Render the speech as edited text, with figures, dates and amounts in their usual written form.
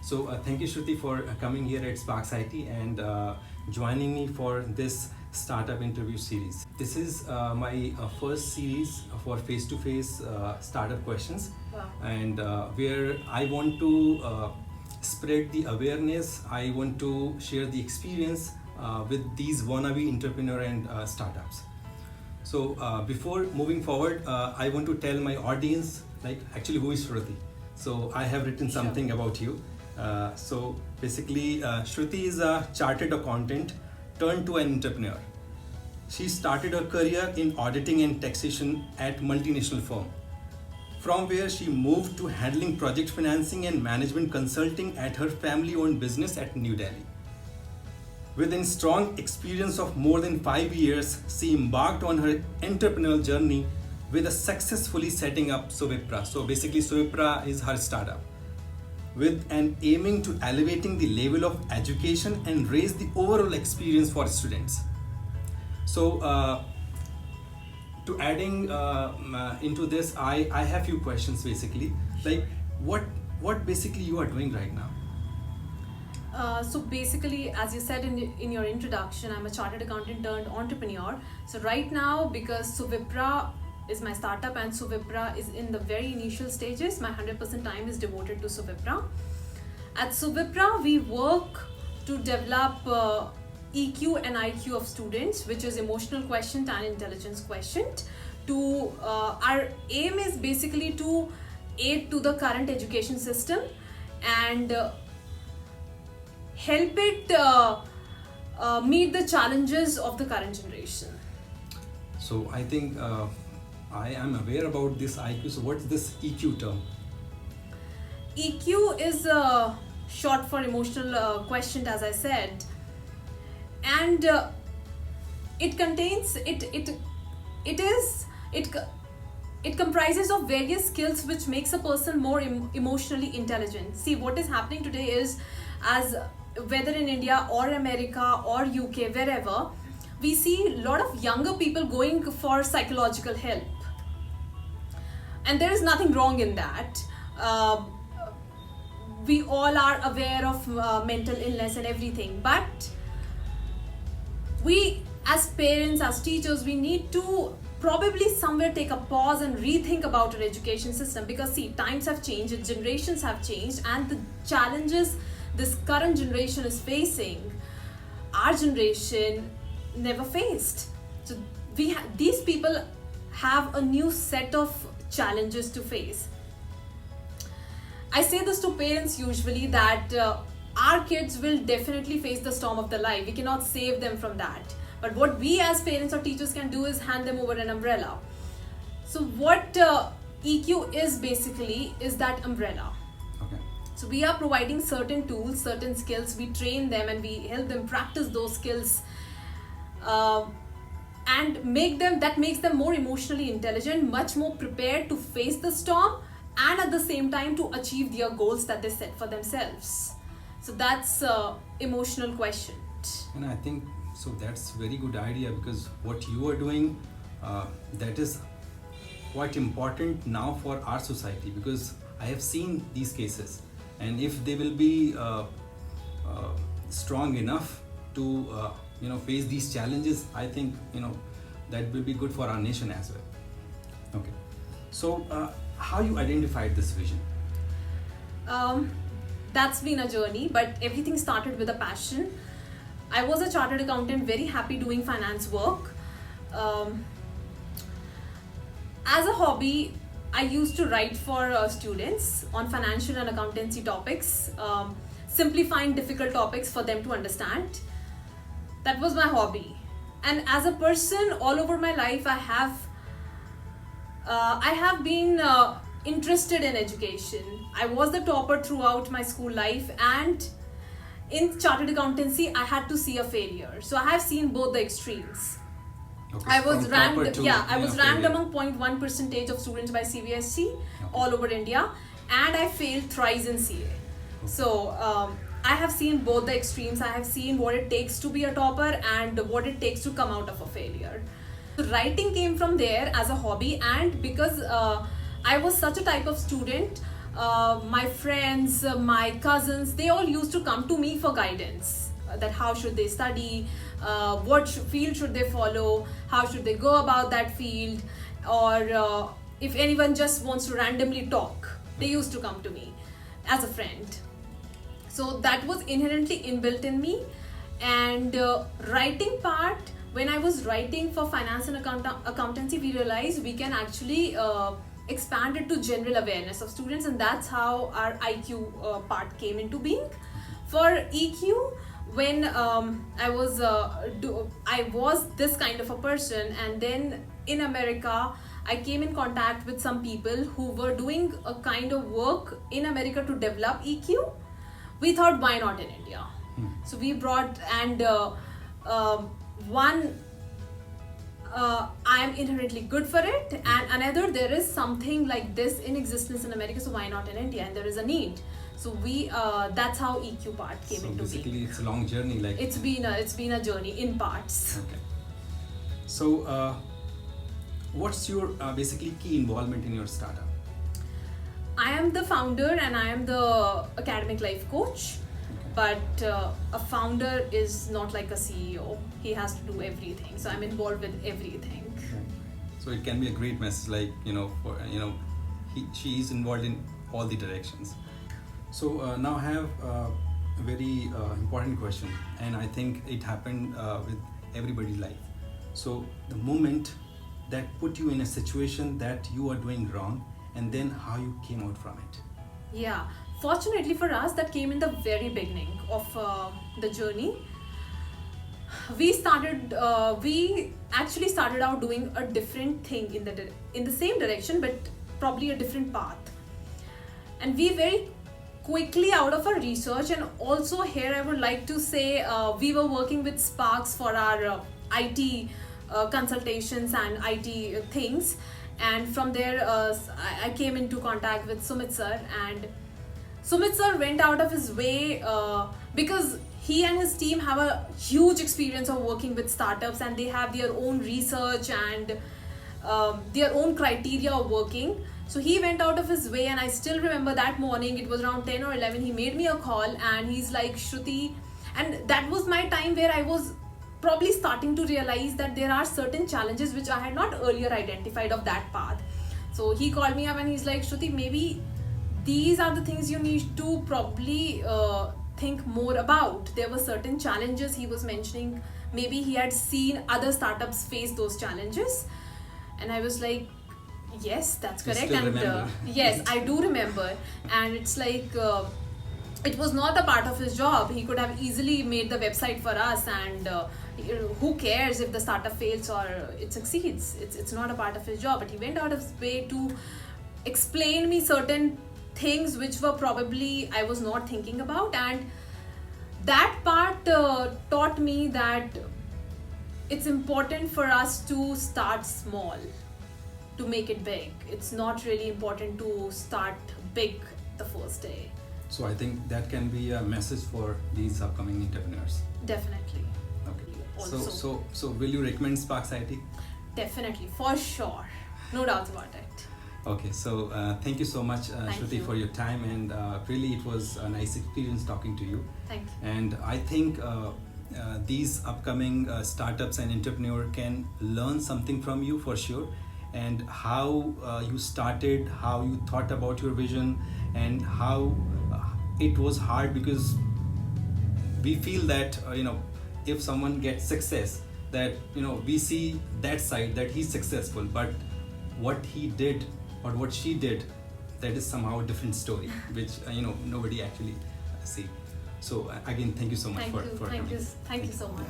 So thank you, Shruti, for coming here at Sparx IT and joining me for this startup interview series. This is my first series for face-to-face startup questions. Wow. And where I want to spread the awareness, I want to share the experience with these wannabe entrepreneur and startups. So before moving forward, I want to tell my audience, like actually who is Shruti. So I have written something about you. So basically, Shruti is a chartered accountant turned to an entrepreneur. She started her career in auditing and taxation at multinational firm, from where she moved to handling project financing and management consulting at her family-owned business at New Delhi. With a strong experience of more than 5 years, she embarked on her entrepreneurial journey with a successfully setting up Suvipra. So basically, Suvipra is her startup, with an aiming to elevating the level of education and raise the overall experience for students. So to adding into this, I have few questions basically, like what basically you are doing right now? So basically, as you said in your introduction, I'm a chartered accountant turned entrepreneur. So right now, because Suvipra is my startup and Suvipra is in the very initial stages, my 100% time is devoted to Suvipra. At Suvipra, we work to develop EQ and IQ of students, which is emotional quotient and intelligence quotient. Our aim is basically to aid to the current education system and help it meet the challenges of the current generation. So I think I am aware about this IQ. So what's this EQ term? EQ is short for emotional quotient, as I said, and it contains it comprises of various skills which makes a person more emotionally intelligent. See, what is happening today is, as whether in India or America or UK, wherever, we see a lot of younger people going for psychological help. And there is nothing wrong in that. We all are aware of mental illness and everything. But we as parents, as teachers, we need to probably somewhere take a pause and rethink about our education system. Because see, times have changed, generations have changed, and the challenges this current generation is facing, our generation never faced. So these people have a new set of challenges to face. I say this to parents usually that our kids will definitely face the storm of their life. We cannot save them from that. But what we as parents or teachers can do is hand them over an umbrella. So what EQ is basically is that umbrella. Okay. So we are providing certain tools, certain skills, we train them and we help them practice those skills and makes them more emotionally intelligent, much more prepared to face the storm and at the same time to achieve their goals that they set for themselves. So that's emotional quotient. And I think so that's very good idea, because what you are doing, that is quite important now for our society, because I have seen these cases, and if they will be strong enough to face these challenges, I think that will be good for our nation as well. Okay, so how you identified this vision? That's been a journey, but everything started with a passion. I was a chartered accountant, very happy doing finance work. As a hobby, I used to write for students on financial and accountancy topics, simplifying difficult topics for them to understand. That was my hobby. And as a person, all over my life, I have been interested in education. I was the topper throughout my school life, and in chartered accountancy, I had to see a failure. So I have seen both the extremes. Okay, I was ranked, I was ranked failure. among 0.1% of students by CBSE all over India, and I failed thrice in CA. So I have seen both the extremes. I have seen what it takes to be a topper and what it takes to come out of a failure. So writing came from there as a hobby, and because I was such a type of student, my friends, my cousins, they all used to come to me for guidance. That how should they study, what field should they follow, how should they go about that field, or if anyone just wants to randomly talk, they used to come to me as a friend. So that was inherently inbuilt in me. And writing part, when I was writing for finance and accountancy, we realized we can actually expand it to general awareness of students, and that's how our IQ part came into being. For EQ, when I was this kind of a person, and then in America I came in contact with some people who were doing a kind of work in America to develop EQ. We thought, why not in India? So we brought, and one, I am inherently good for it, and another, there is something like this in existence in America, so why not in India? And there is a need. So we that's how EQ part came into being. So basically it's a long journey, like It's been a journey in parts. okay. So what's your basically key involvement in your startup? I am the founder and I am the academic life coach. But a founder is not like a CEO. He has to do everything. So I'm involved with everything. Okay. So it can be a great message, like, she is involved in all the directions. So now I have a very important question, and I think it happened with everybody's life. So the moment that put you in a situation that you are doing wrong, and then how you came out from it. Yeah. Fortunately for us, that came in the very beginning of the journey. We actually started out doing a different thing in the same direction, but probably a different path. And we very quickly, out of our research, and also here I would like to say, we were working with Sparx for our IT consultations and IT things. And from there, I came into contact with Sumit sir, and Sumit sir went out of his way because he and his team have a huge experience of working with startups, and they have their own research and their own criteria of working. So he went out of his way, and I still remember that morning, it was around 10 or 11, he made me a call and he's like, Shruti, and that was my time where I was probably starting to realize that there are certain challenges which I had not earlier identified of that path. So he called me up and he's like, Shruti, maybe these are the things you need to probably think more about. There were certain challenges he was mentioning. Maybe he had seen other startups face those challenges. And I was like, yes, that's correct. And yes, I do remember. And it's like, it was not a part of his job. He could have easily made the website for us, and who cares if the startup fails or it succeeds. It's not a part of his job. But he went out of his way to explain me certain things which were probably I was not thinking about, and that part taught me that it's important for us to start small to make it big. It's not really important to start big the first day. So I think that can be a message for these upcoming entrepreneurs. Definitely. Okay. Also. So will you recommend Sparx IT? Definitely, for sure. No doubts about it. Okay, so thank you so much, Shruti, for your time, and really it was a nice experience talking to you. Thank you. And I think these upcoming startups and entrepreneur can learn something from you for sure, and how you started, how you thought about your vision, and how it was hard, because we feel that if someone gets success, that we see that side, that he's successful, but what he did or what she did, that is somehow a different story, which nobody actually see. So again, thank you so much for coming. Thank you so much.